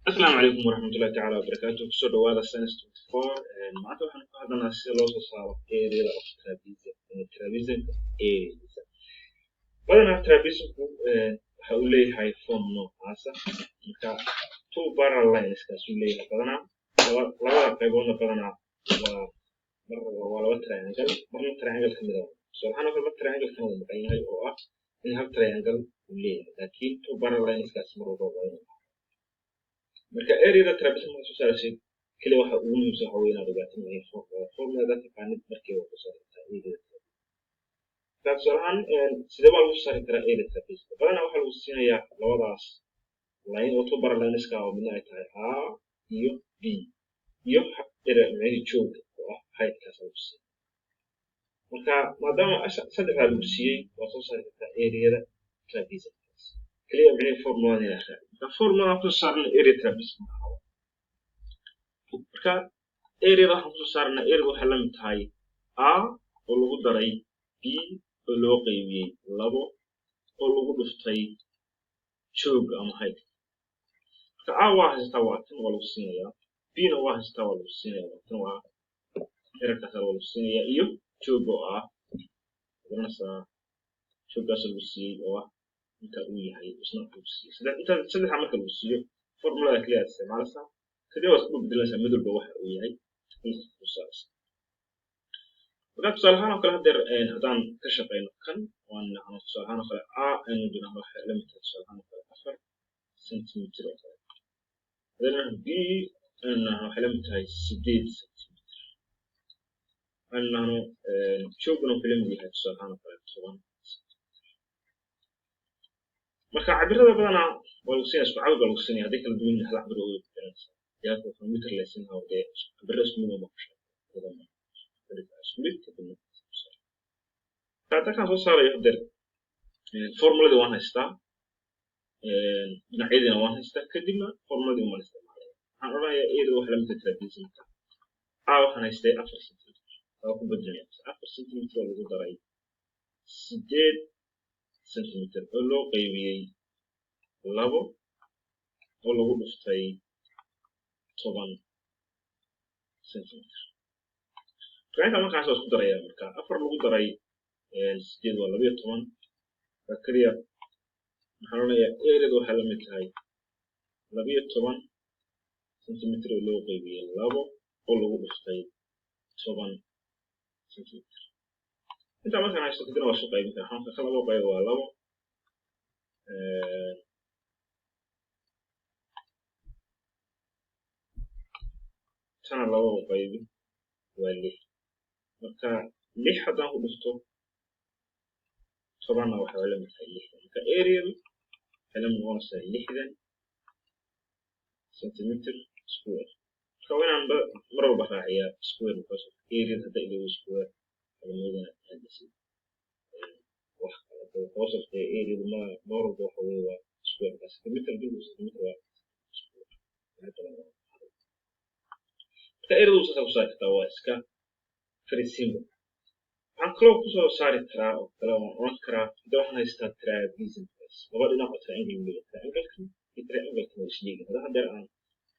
السلام عليكم ورحمة الله تعالى وبركاته. كسر دوالة ساينس 24 معناته waxaan ku hadlanaa sida loo soo saaro area of trapezium area badanaa trapeziumku waxa uu leeyahay form noocaas ah marka two parallel lines kaas uu leeyahay badanaa labada qayboodna badanaa waa laba triangle marna triangle ka mid ah soo waxaan kala triangle kan uu maqan yahay oo ah in hal triangle uu leeyahay laakiin two parallel lines kaas mar walba waa marka area trapezium ma soo saaraysid kaliya waxa ugu muhiimsan waxa weeye inaad ogaato inay formula taqaanid markii waa ku saartaa area taasoo sidee baa lagu saari karaa area trapezium badanaa waxaa lagu siinayaa labadaas line oo two parallel lines ka oo midna ay tahay a iyo b iyo micnihi jooga oo ah height-kaas lagu siiyey marka maadaama saddexdaa lagu siiyey waa soo saari kartaa area trapezium kaliya micnihi formula inay akhriyaa marka formula ku saarna area trapezium marka area waxaan ku saarna area waxa la mid tahay a oo lagu daray b oo loo qaybiyay labo oo lagu dhuftay joog ama height marka a waa haystaa waa tan waa lagu siinayaa b na waa haystaa waa lagu siinayaa tan waa erakaas waa lagu siinayaa iyo joog oo ah jooggaas lagu siiyey oo ah inta uu yahay isna lagu siiyey saddexa marka lagu siiyo formulada kaliya aad isticmaalaysaa kadib waad isku bedelaysaa mid walba waxa uu yahay marka tusaale ahaan oo kale hadeer haddaan ka shaqeyno kan waan nacno tusaale ahaan oo kale a aynu jiraan waxa la mid tahay tusaale ahaan oo kale 4 centimeter oo kale hadana b waxa la mid tahay 8 centimeter annaano joogna waxa la mid yahay tusaale ahaan oo kale 10 marka cabirada badanaa waa lagu siinayaa isku cabir baa lagu siinayaa haddii kala duwan hal cabir oo difference yaa ku meter laysin hawde cabirada isku mid ma kusha hadda kan soo saarayo hadeer formuladii waan haystaa dhinacyadiina waan haystaa kadibna formuladii waan isticmaalaya waxaan odhanayaa area waxa la mid tahay trapeziumka a waxaan haystay 4 centimeter waa ku bedelaya 4 centimeter oo lagu daray 8 centimeter oo loo qaybiyey labo oo lagu dhuftay 10 centimeter inta markaas isku daraya marka 4 lagu daray 8 waa 12 bakriya waxaan leeyahay area waxa la mid tahay 12 centimeter oo loo qaybiyay labo oo lagu dhuftay 10 centimeter inta markaan haysto kadibna waa soo qaybin karaa halka labo qayb waa labo tana labo qayb waa 6 marka 6 haddaan ku dhufto 10 waxa la mid tahay 6 marka area waxa la mid noqonaysaa 60 centimeter square marka waan mar walba raaciyaa square because area hadda ilaa square الموضوع هندسي وصل في area ما برضه هو سكوير بس كمثل دول متر سكوير كأير دوسة وصارت تواسكا فريسيمو عن كلو كسر صارت ترى أو كلو أنكرا دوحنا يستطيع بيزن بس وبعدين أخذ ترينجل مية ترينجل كم يترينجل كم يشليه هذا هذا الآن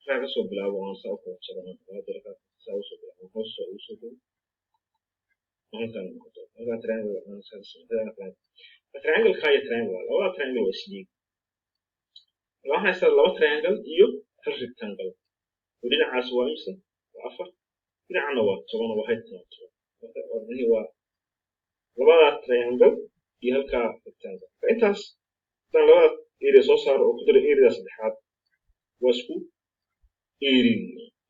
ترى صوب لا وان سأو كم شرنا هذا ترى سأو صوب لا وان سأو صوب ممكن هذا ترينجل أنا سأل ترينجل خاية ترينجل ولا ترينجل وشليه لو احنا يصير لو ترينجل يو هل ريكتانجل ودينا عاسوا يمسن وعفر دينا عنا وات طبعا واحد اللي هو لبعض ترينجل يهلكا ريكتانجل فانتاس كان لبعض إيري صوصار وقدر إيري صدحات واسكو إيري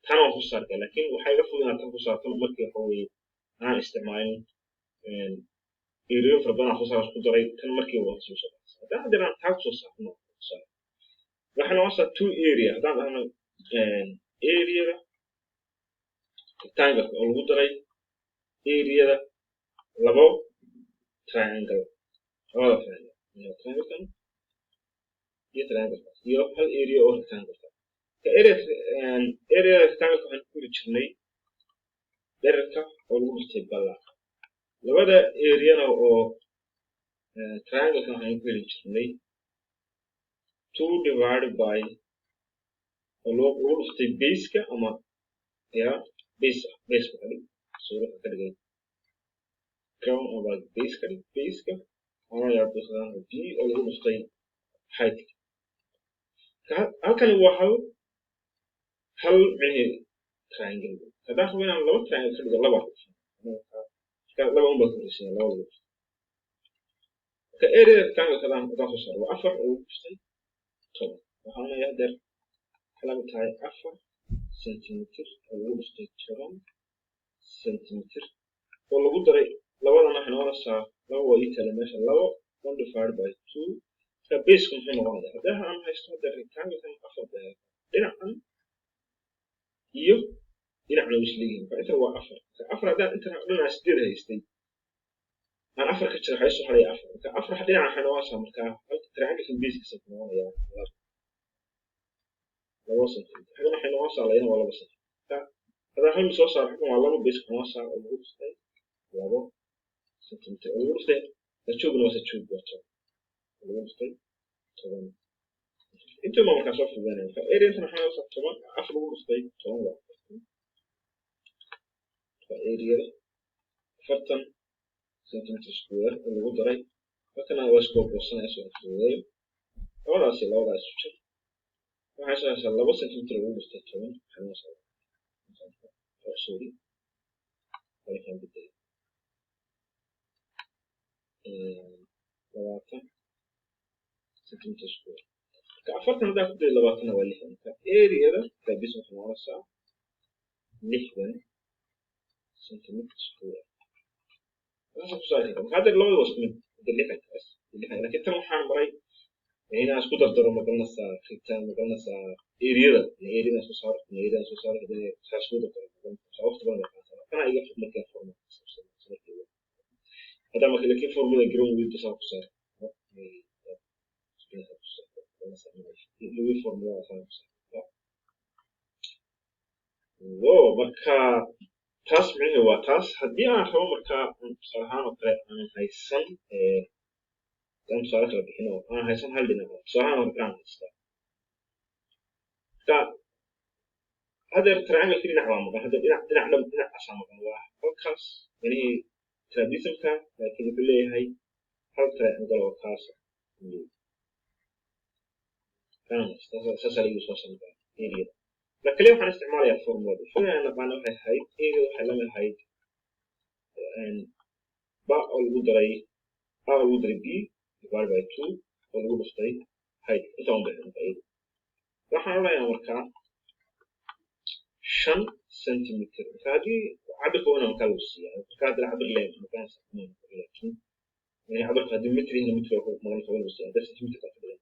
تانا وخصار لكن وحاجة فوقنا تنخصار تنو مركي حوي أنا استعمالين إيري فربنا خصار قدر تنو مركي وخصار ده عندنا تعب صوصار waxaan wasaa two area hadaan ahna area rectangle oo lagu daray area labo triangle labada triangle iyo hal area oo rectangle ka area rectangle waxaan ku jirnay dhererka oo lagu dhigtay ballaa labada area oo triangle kan waxaan ku jirnay 2 divided by lagu dhuftay baseka ama ya base kali suurada ka dhigay ground over baseka ama ya dhuftay b oo lagu dhuftay height halkan waa hal micne triangle kada waxaan laba triangle ka dhigo laba laba un baa ku dhashay laba ka area triangle kada soo saaro waa 4 oo dhuftay 10 waxaan yahay كلام تاعي 4 سنتيمتر أو نص 10 سنتيمتر والله قدري لو أنا إحنا ورا الساعة لو هو يتكلم لو 1 divided by 2 فبيسكم هنا واحدة ده أنا هيستخدم الريكتانجل كان أفضل ده هنا عن هنا على وسلين فإنت هو أفر ده أنت أنا أستدير هيستي أنا أفر كتير هيسو حالي أفر هنا عن إحنا واسع مركا الريكتانجل في البيسك سكنا يا لو سنتيمتر إحنا إحنا واسع علينا ولا بس هذا هم سوسة حكم على الله بيسك واسع الغرب سنتي لابو سنتيمتر الغرب سنتي تشوف نوع تشوف بيرتو الغرب سنتي طبعا أنتوا ما مكسر في البناء فإيرين إحنا حنا واسع طبعا أفر الغرب سنتي طبعا لا فإيرين فتن سنتيمتر سكوير الغرب دري فكنا واسكوب وصلنا يسوي سكوير ولا شيء لا ولا شيء وعشان الله بس سنتيمتر الغرب سنتي طبعا حنا واسع سوري ولكن بدي لواتن سنتيمتر سكوير كأفرتنا ده بدي لواتن ولا هم كأريا ده كبيسون خمسة لحظة سنتيمتر سكوير هذا بسيط هذا اللي وصل من اللي كان لكن ترى حان براي هنا أسكت أقدر مقارنة ختام مقارنة أريا ده أريا صار كده أسكت أقدر شوفت بنا أنا أيجي في مكان فورمات هذا ما كده كيف فورمولا جرون ويد تصاب صار لوي فورمولا صار واو مركا تاس منه وتاس هدي أنا شو مركا صراحة مركا أنا هيسن كم صارت لك هنا أنا هيسن هل دينا صراحة مركا أنا استاء هذا ترى في نحو مكان هذا دينا عشان مكان واحد بودكاست يعني ترابيزم كان لكن كل هاي هل ترى نقول وكاسة كان سأسأل يوسف مكان إيريا لكن اليوم حنستعمل يا فورمولا فورمولا أنا بعمل هاي إيريا وحلم هاي and باء الودري بي divided by 2 والودري هاي إنت عم بهنا بعيد راح نقول يا مركان 5 سنتيمتر فهذه عبر هنا مكان وسيا كاد العبر لين مكان سكون لكن يعني عبر هذه متر هنا متر هو مكان وسيا ده سنتيمتر تقريبا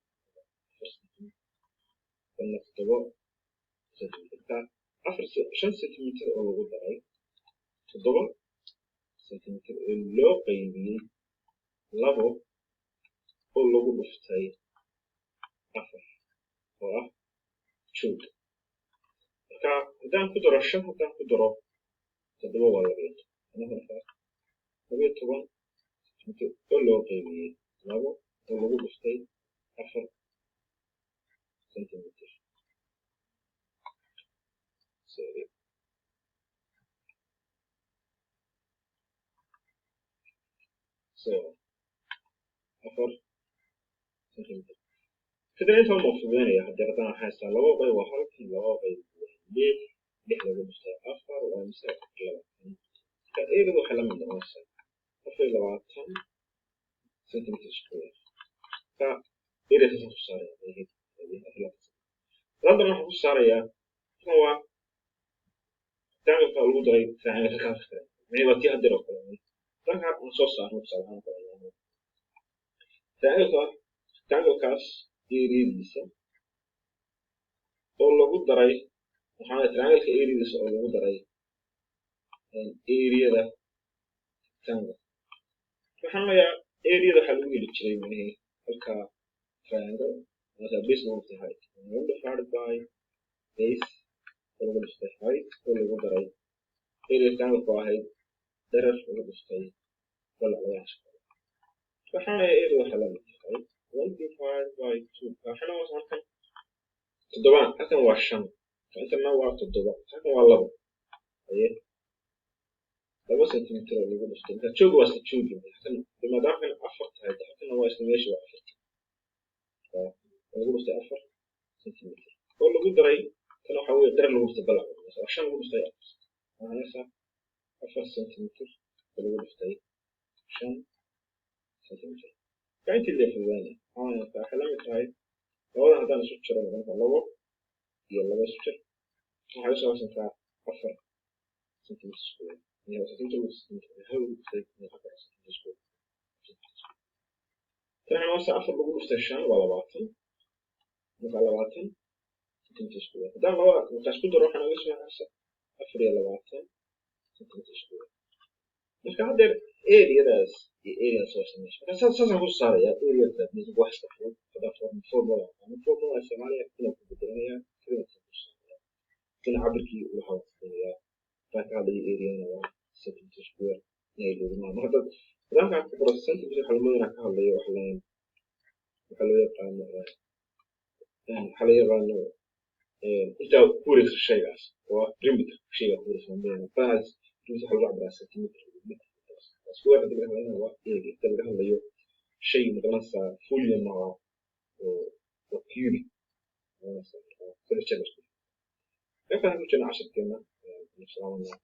كنا كتبوا سنتيمتر أفر 5 سنتيمتر أو غداي تضرب سنتيمتر اللو قيمي لابو اللو بفتاي أفر ورا شوت هدان كدرة شن هدان كدرة تدبوا ولا بيت أنا هنا بيت طبعا اللو قيمي لابو اللو بفتاي أفر سنتيمتر سوري أفر سنتيمتر كده أنت المفروضين يا حد يقطع حاسة لو بي وحرك لو بي ليه لو بستي أفر ومسك لو كإيه بدو حلا من ده مثلا أفر لو 10 سنتيمتر سكوير كإيه ده تسمى الصارية هذه أفلا ربنا نحن الصارية هو تعمل كأولو دري تعمل كافة يعني وقتي هدرو كلامي ترى نصوص صار نبصر كلامي تعمل كاس إيريديسا oo lagu daray waxaana triangle-ka area-diisa oo lagu daray area-da triangle waxaan leeyahay area-da waxa lagu heli jiray manahe halka triangle marka base lagu dhigtay height divided by base oo lagu dhigtay height oo lagu daray area triangle ku ahayd darar lagu dhigtay wala waxaan leeyahay area waxa la dhigtay 1 divided by 2 waxaana wasan تدوان حتى هو الشن فأنت ما هو تدوان حتى هو اللبن أيه لو سنتيمتر اللي يقول أنت تشوج واسط تشوج حتى بما دام كان أفرت هذا حتى هو استميش وأفرت فنقول أفر سنتيمتر والله قد رأي كانوا حاول در له مستقبل مثلا عشان نقول أفر أنا نسا أفر سنتيمتر اللي يقول عشان سنتيمتر كانت اللي في الواني أنا فكلامك هاي لو أنا هذا نسوي شرط مثلا لو يلا بس شرط هاي سواء مثلا أفر سنتيمتر سكوير يعني سنتيمتر وسنتيمتر هاي بتساوي أفر سنتيمتر سكوير كنا نوسع أفر بقول استشان ولا باطن مثلا باطن سنتيمتر سكوير ده لو متأكد روح أنا وش أنا أفر يلا باطن سنتيمتر سكوير مش قاعد areas areas واسمش بس أساسا هو صار يا areas that is west of it فده فورمولا يعني فورمولا الشمالية كنا بالدنيا كنا كنا عبر كي وهذا يا فهذه area أنا سنتيمتر سكوير نيلو ما هذا ده كان في برسنت بس حلوين كهالي وحلين وحلوين كان حلوين كانوا أنت كورس الشيء بس هو ريمبت شيء كورس من بين فاز جزء حلو عبر سنتيمتر بس هو هذا اللي هو إيه ده اللي هو شيء مثلا فوليا مع وكيوري مثلا كل شيء بس كيف أنا ممكن 10 كلمات إن شاء الله